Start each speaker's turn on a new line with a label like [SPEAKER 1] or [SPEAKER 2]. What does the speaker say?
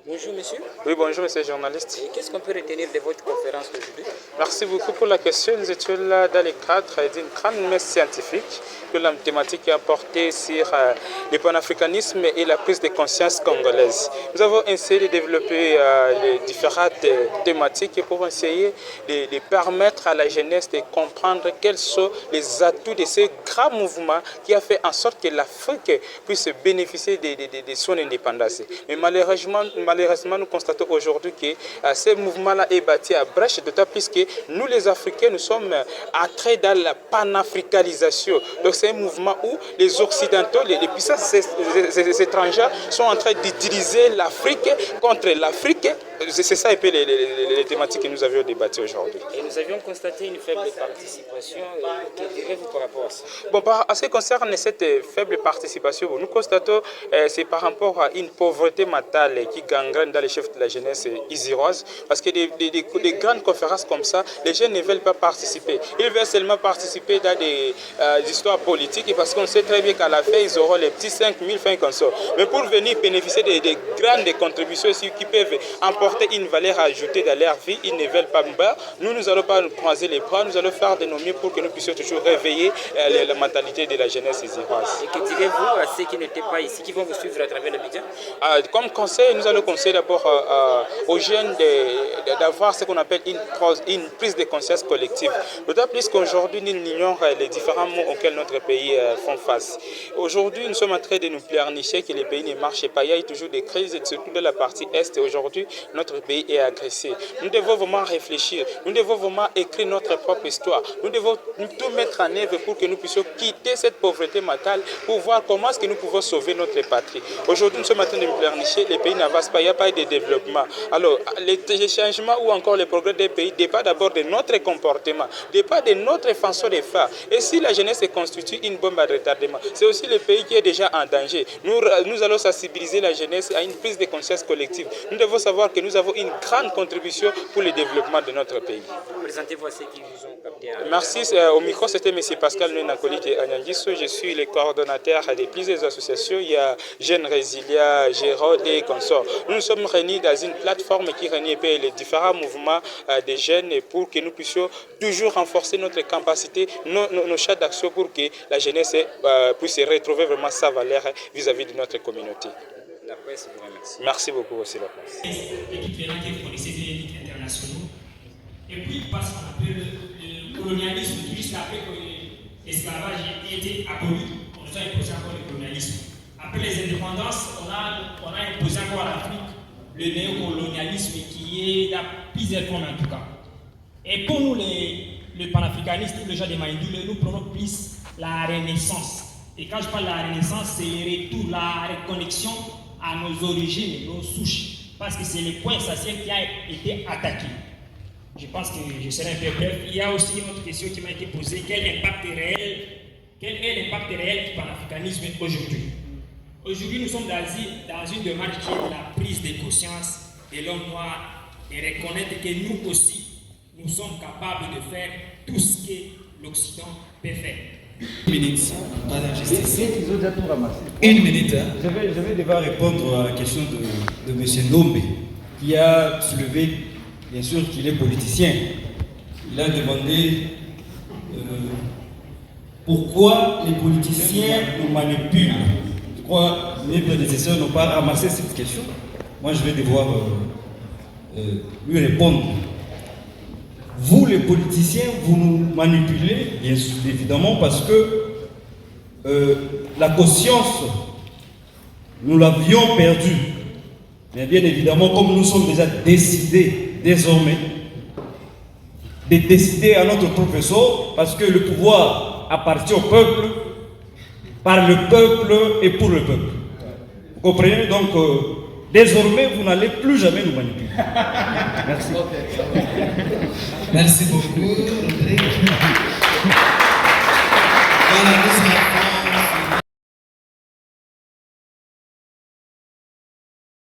[SPEAKER 1] Bonjour monsieur.
[SPEAKER 2] Oui, bonjour monsieur le journaliste.
[SPEAKER 1] Et qu'est-ce qu'on peut retenir de votre conférence aujourd'hui?
[SPEAKER 2] Merci beaucoup pour la question. Nous étions là dans le cadre d'une grande messe scientifique que la thématique a porté sur le panafricanisme et la prise de conscience congolaise. Nous avons essayé de développer les différentes thématiques pour essayer de permettre à la jeunesse de comprendre quels sont les atouts de ce grand mouvement qui a fait en sorte que l'Afrique puisse bénéficier de son indépendance. Mais malheureusement, nous constatons aujourd'hui que ce mouvement-là est bâti à brèche, d'autant plus que nous, les Africains, nous sommes entrés dans la panafricanisation. Donc c'est un mouvement où les Occidentaux, les puissances étrangères sont en train d'utiliser l'Afrique contre l'Afrique. C'est ça un peu les thématiques que nous avions débattues aujourd'hui.
[SPEAKER 1] Et nous avions constaté une faible participation. Que direz-vous par rapport à ça?
[SPEAKER 2] Bon, en ce qui concerne cette faible participation, nous constatons c'est par rapport à une pauvreté mentale qui gangrène dans les chefs de la jeunesse isiroise. Parce que des grandes conférences comme ça, les jeunes ne veulent pas participer. Ils veulent seulement participer dans des histoires politiques parce qu'on sait très bien qu'à la fin, ils auront les petits 5 000 francs comme ça. Mais pour venir bénéficier des grandes contributions qui peuvent apporter une valeur ajoutée dans leur vie, ils ne veulent pas me battre. Nous n'allons pas nous croiser les bras, nous allons faire de nos mieux pour que nous puissions toujours réveiller la mentalité de la jeunesse isiroise.
[SPEAKER 1] Et que direz-vous à ceux qui n'étaient pas ici, qui vont vous suivre à travers le média?
[SPEAKER 2] Comme conseil, nous allons conseiller d'abord aux jeunes d'avoir ce qu'on appelle une prise de conscience collective. D'autant plus qu'aujourd'hui, nous ignorons les différents mots auxquels notre pays font face. Aujourd'hui, nous sommes en train de nous pleurnicher que les pays ne marchent pas. Il y a toujours des crises, surtout de la partie Est. Et aujourd'hui, notre pays est agressé. Nous devons vraiment réfléchir. Nous devons vraiment écrire notre propre histoire. Nous devons tout mettre en œuvre pour que nous puissions quitter cette pauvreté mentale pour voir comment est-ce que nous pouvons sauver notre patrie. Aujourd'hui, nous sommes en train de nous pleurnicher. Les pays n'avancent pas. Il n'y a pas de développement. Alors, les changements ou encore les progrès des pays dépendent d'abord de notre comportement, dépendent de notre façon de faire. Et si la jeunesse constitue une bombe à retardement, c'est aussi le pays qui est déjà en danger. Nous allons sensibiliser la jeunesse à une prise de conscience collective. Nous devons savoir que nous avons une grande contribution pour le développement de notre pays.
[SPEAKER 1] Présentez-vous à ceux qui vous ont capté.
[SPEAKER 2] Merci. Au micro, c'était M. Pascal Nunakolite Anyangiso. Je suis le coordonnateur de plusieurs associations. Il y a Jeunes Résilients, Gérald et consorts. Nous sommes réunis dans une plateforme qui réunit les différents mouvements des jeunes pour que nous puissions toujours renforcer notre capacité, nos champs d'action pour que la jeunesse puisse retrouver vraiment sa valeur vis-à-vis de notre communauté.
[SPEAKER 1] La presse vous remercie.
[SPEAKER 2] Merci beaucoup aussi la presse.
[SPEAKER 3] L'équipe qui connaissait des élites internationaux. Et puis parce qu'on appelle le colonialisme, juste après que l'esclavage ait été aboli, on nous a imposé encore le colonialisme. Après les indépendances, on a imposé encore à l'Afrique le néocolonialisme qui est dans plusieurs formes en tout cas. Et pour nous, les panafricanistes, les gens de Maïdoule, nous prenons plus la renaissance. Et quand je parle de la renaissance, c'est le retour, la reconnexion à nos origines, nos souches. Parce que c'est le point essentiel qui a été attaqué. Je pense que je serai un peu bref. Il y a aussi une autre question qui m'a été posée. Quel est l'impact réel du panafricanisme aujourd'hui? Aujourd'hui, nous sommes dans une démarche qui est la prise de conscience de l'homme noir et reconnaître que nous aussi, nous sommes capables de faire tout ce que l'Occident peut faire.
[SPEAKER 4] Une minute, pas d'injustice. Une minute. Je vais devoir répondre à la question de M. Ndombe, qui a soulevé, bien sûr, qu'il est politicien. Il a demandé pourquoi les politiciens nous manipulent. Je crois que mes prédécesseurs n'ont pas ramassé cette question. Moi, je vais devoir lui répondre. Vous, les politiciens, vous nous manipulez, bien sûr, évidemment, parce que la conscience, nous l'avions perdue. Mais bien évidemment, comme nous sommes déjà décidés, désormais, de décider à notre professeur, parce que le pouvoir appartient au peuple, par le peuple et pour le peuple. Vous comprenez? Donc, désormais, vous n'allez plus jamais nous manipuler. Merci.
[SPEAKER 5] Merci beaucoup, Rodrigue. Voilà,